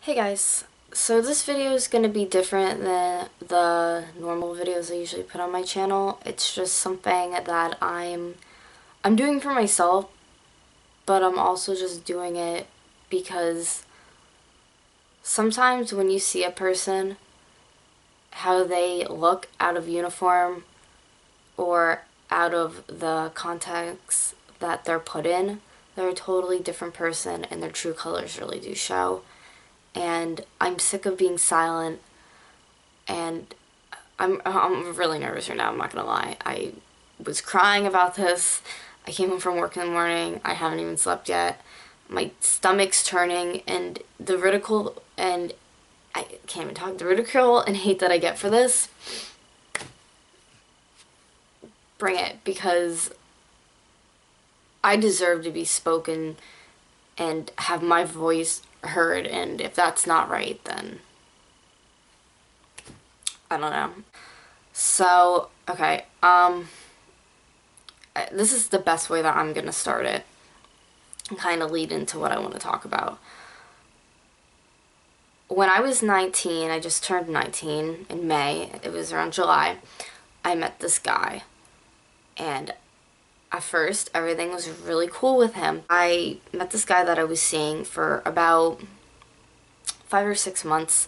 Hey guys, so this video is going to be different than the normal videos I usually put on my channel. It's just something that I'm doing for myself, but I'm also just doing it because sometimes when you see a person, how they look out of uniform or out of the context that they're put in, they're a totally different person and their true colors really do show. And I'm sick of being silent, and I'm really nervous right now, I'm not gonna lie. I was crying about this. I came home from work in the morning. I haven't even slept yet. My stomach's turning, and the ridicule, and I can't even talk, the ridicule and hate that I get for this, bring it, because I deserve to be spoken and have my voice heard, and if that's not right, then I don't know. So, okay, this is the best way that I'm gonna start it and kind of lead into what I want to talk about. When I was 19, I just turned 19 in May, it was around July, I met this guy, and at first, everything was really cool with him. I met this guy that I was seeing for about 5 or 6 months,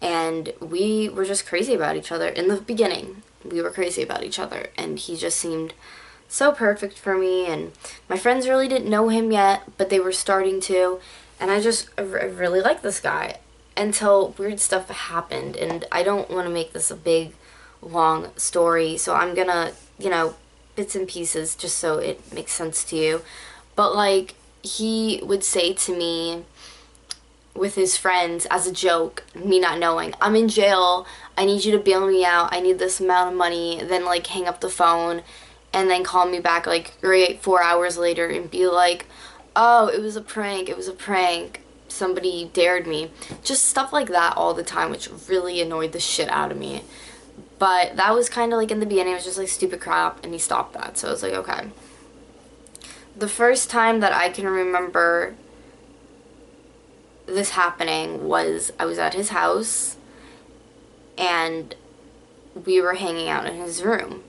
and we were just crazy about each other. In the beginning, we were crazy about each other, and he just seemed so perfect for me, and my friends really didn't know him yet, but they were starting to, and I really liked this guy until weird stuff happened, and I don't want to make this a big, long story, so I'm gonna, bits and pieces just so it makes sense to you. But like, he would say to me with his friends as a joke, me not knowing, I'm in jail, I need you to bail me out, I need this amount of money, then like hang up the phone and then call me back like 4 hours later and be like, oh, it was a prank, somebody dared me. Just stuff like that all the time, which really annoyed the shit out of me. But that was kind of like in the beginning, it was just like stupid crap, and he stopped that. So I was like, okay. The first time that I can remember this happening was I was at his house, and we were hanging out in his room.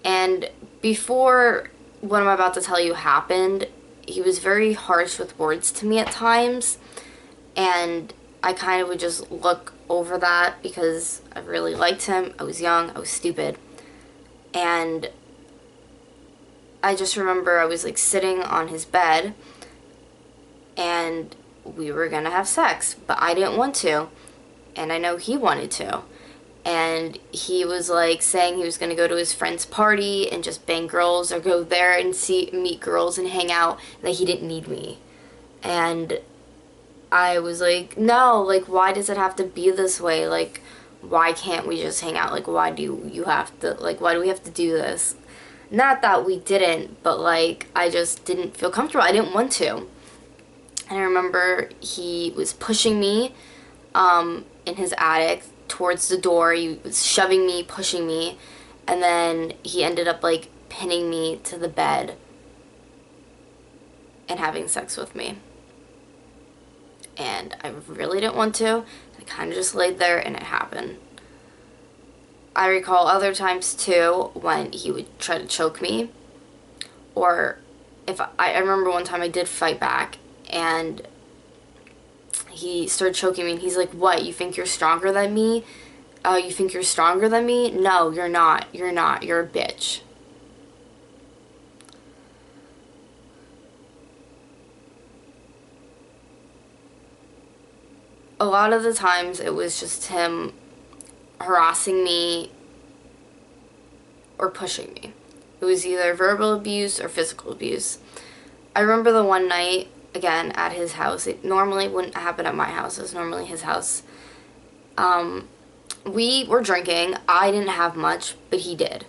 And before what I'm about to tell you happened, he was very harsh with words to me at times, and I kind of would just look over that because I really liked him. I was young, I was stupid, and I just remember I was like sitting on his bed and we were gonna have sex, but I didn't want to, and I know he wanted to, and he was like saying he was gonna go to his friend's party and just bang girls or go there and meet girls and hang out, and that he didn't need me. And I was like, no, like, why does it have to be this way? Like, why can't we just hang out? Like, why do you have to, like, why do we have to do this? Not that we didn't, but, like, I just didn't feel comfortable. I didn't want to. And I remember he was pushing me in his attic towards the door. He was shoving me, pushing me, and then he ended up, like, pinning me to the bed and having sex with me. And I really didn't want to. I kind of just laid there and it happened. I recall other times too when he would try to choke me, or if I remember one time I did fight back and he started choking me and he's like, what, you think you're stronger than me? You think you're stronger than me? No, you're not, you're a bitch. A lot of the times it was just him harassing me or pushing me. It was either verbal abuse or physical abuse. I remember the one night, again, at his house. It normally wouldn't happen at my house. It was normally his house. We were drinking. I didn't have much, but he did.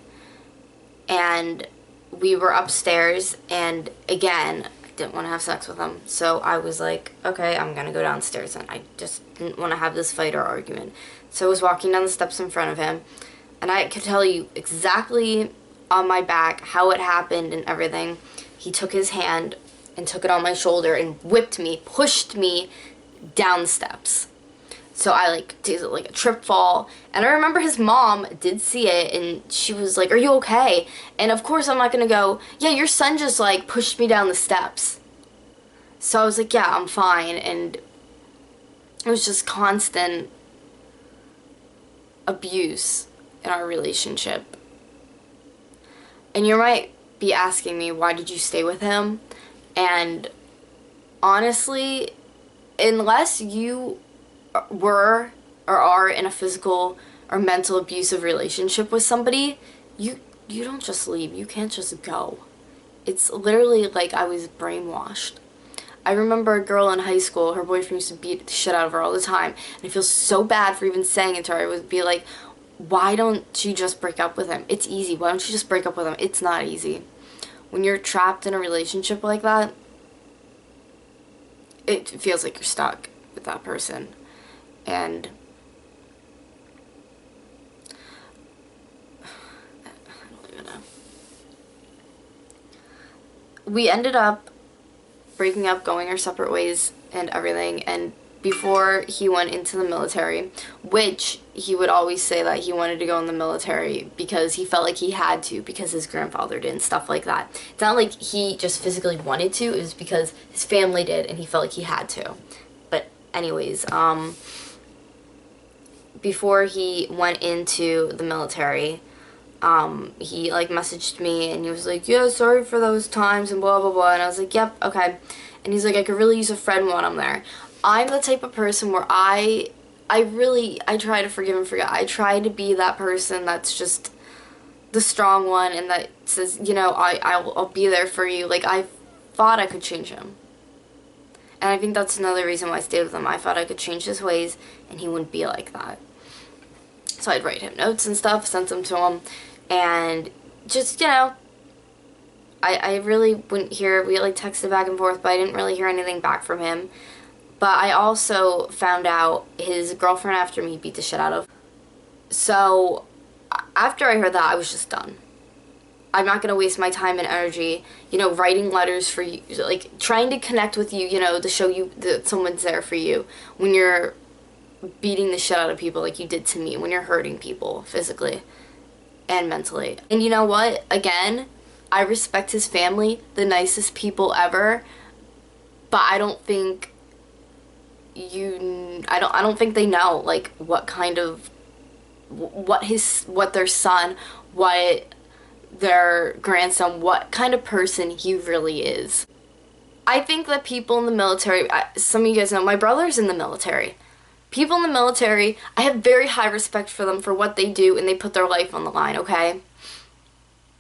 And we were upstairs, and again, didn't want to have sex with him, so I was like, okay, I'm gonna go downstairs, and I just didn't want to have this fight or argument. So I was walking down the steps in front of him, and I could tell you exactly on my back how it happened and everything. He took his hand and took it on my shoulder and whipped me, pushed me down the steps. So I like did like a trip fall, and I remember his mom did see it, and she was like, "Are you okay?" And of course I'm not gonna go, "Yeah, your son just like pushed me down the steps." So I was like, "Yeah, I'm fine," and it was just constant abuse in our relationship. And you might be asking me, why did you stay with him? And honestly, unless you were or are in a physical or mental abusive relationship with somebody, you don't just leave. You can't just go. It's literally like I was brainwashed. I remember a girl in high school, her boyfriend used to beat the shit out of her all the time, and I feel so bad for even saying it to her. I would be like, why don't you just break up with him? It's easy. Why don't you just break up with him? It's not easy. When you're trapped in a relationship like that, it feels like you're stuck with that person. And I don't even know. We ended up breaking up, going our separate ways and everything, and before he went into the military, which he would always say that he wanted to go in the military because he felt like he had to, because his grandfather did and stuff like that. It's not like he just physically wanted to, it was because his family did and he felt like he had to. But anyways, before he went into the military, he like messaged me and he was like, "Yeah, sorry for those times," and blah blah blah, and I was like, "Yep, okay." And he's like, "I could really use a friend when I'm there." I'm the type of person where I try to forgive and forget. I try to be that person that's just the strong one and that says, you know, I'll be there for you. Like, I thought I could change him. And I think that's another reason why I stayed with him. I thought I could change his ways and he wouldn't be like that. So I'd write him notes and stuff, send them to him, and just, you know, I really wouldn't hear, we like texted back and forth, but I didn't really hear anything back from him. But I also found out his girlfriend after me beat the shit out of. So after I heard that, I was just done. I'm not going to waste my time and energy, you know, writing letters for you, like trying to connect with you, you know, to show you that someone's there for you when you're beating the shit out of people like you did to me, when you're hurting people physically and mentally. And you know what? Again, I respect his family, the nicest people ever, but I don't think I don't think they know like what kind of what their son, what their grandson, what kind of person he really is. I think that people in the military, some of you guys know, my brother's in the military. People in the military, I have very high respect for them for what they do, and they put their life on the line, okay?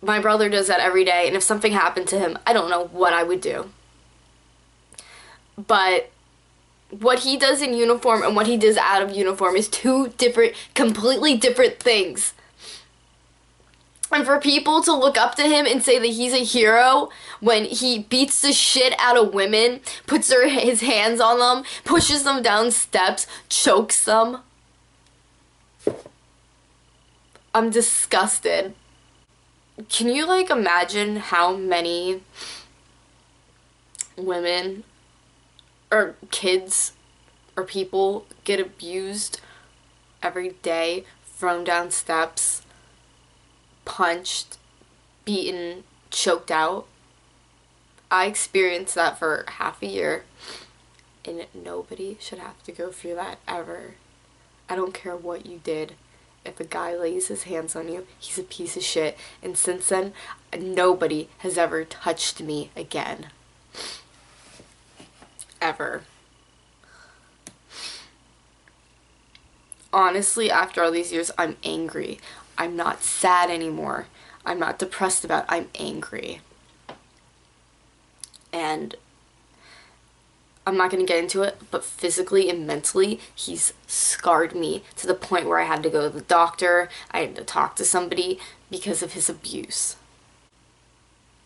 My brother does that every day, and if something happened to him, I don't know what I would do. But what he does in uniform and what he does out of uniform is two different, completely different things. And for people to look up to him and say that he's a hero when he beats the shit out of women, puts his hands on them, pushes them down steps, chokes them, I'm disgusted. Can you like imagine how many women or kids or people get abused every day, thrown down steps, punched, beaten, choked out? I experienced that for half a year, and nobody should have to go through that ever. I don't care what you did. If a guy lays his hands on you, he's a piece of shit. And since then, nobody has ever touched me again. Ever. Honestly, after all these years, I'm angry. I'm not sad anymore. I'm not depressed about it. I'm angry. And I'm not going to get into it, but physically and mentally, he's scarred me to the point where I had to go to the doctor. I had to talk to somebody because of his abuse.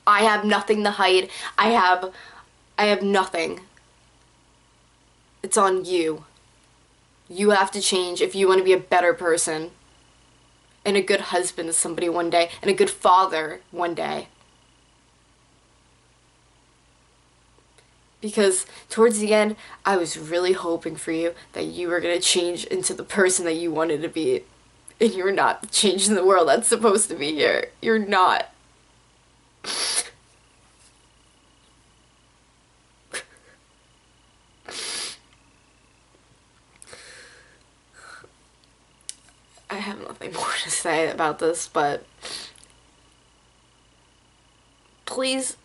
I have nothing to hide. I have nothing. It's on you. You have to change if you want to be a better person and a good husband to somebody one day and a good father one day. Because towards the end, I was really hoping for you that you were going to change into the person that you wanted to be. And you're not changing the world that's supposed to be here. You're not. I have nothing more to say about this, but please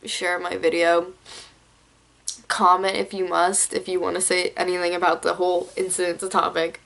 share my video. Comment if you must, if you want to say anything about the whole incident, the topic.